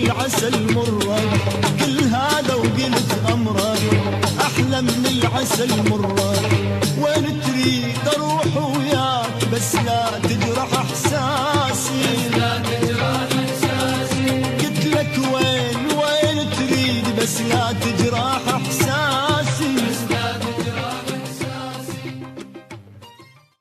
العسل مرة، كل هذا وقلت أمرك أحلى من العسل مرة. وين تريد أروح وياك بس لا تجرح أحسن